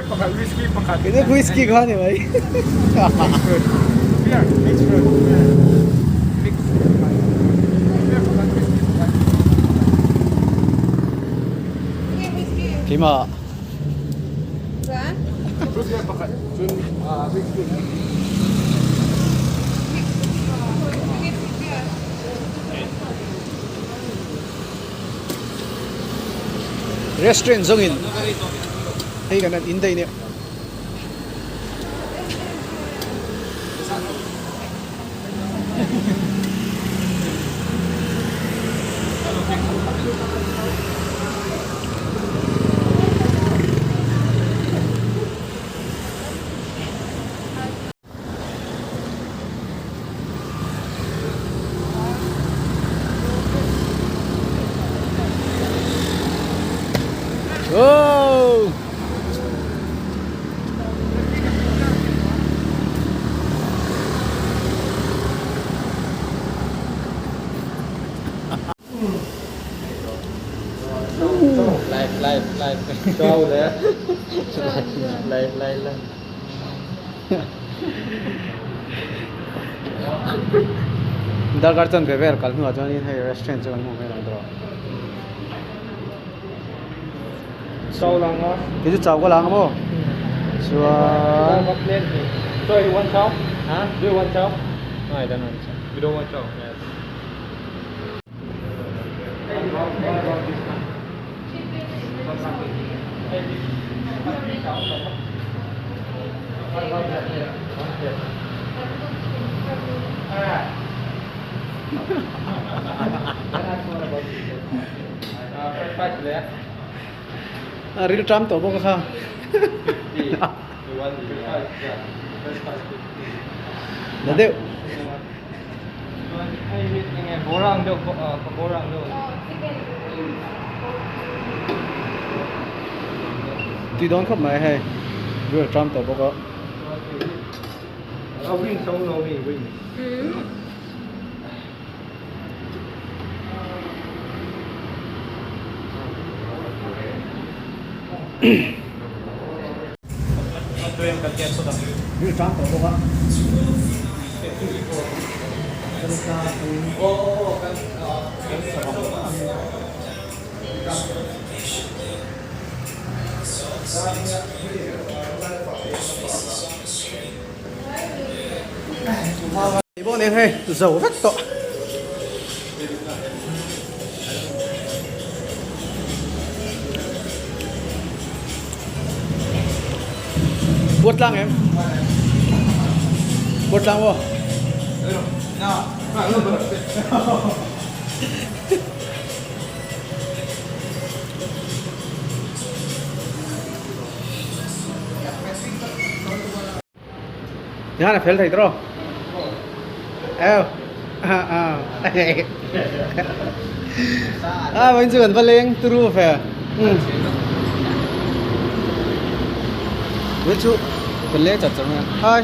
pakat whiskey pakat. Ini whiskey kah ni भाई? Biar mix fruit. Mix. Biar pakat whiskey pakat. Kima. Terus biar pakat. Jun mix fruit. Restaurant zongin. Hey kanan inday ni. Oh. Live. Show there. Live. Dar karchan beber kal nu ajon in hai restaurant chakan mu mai landro. Show lang ah. Cái chú cháu có lắng không? Chua. So you want chow? Huh? Do you want chow? No, I don't want chow. You don't want chow? Yes. Real Trump to boko ka. Dadeu. Borang do, borang do. Tuy đón khắp mày hay. Real Trump to boko. Win sống no me win. Real Trump to boko. Ibu này hay dầu vắt to. Buat lang em. Buat lang wo. Nhà này phải thầy đó. Bánh sườn pha lên turu phải. Với chú, phần lễ chặt chẽ. Hai.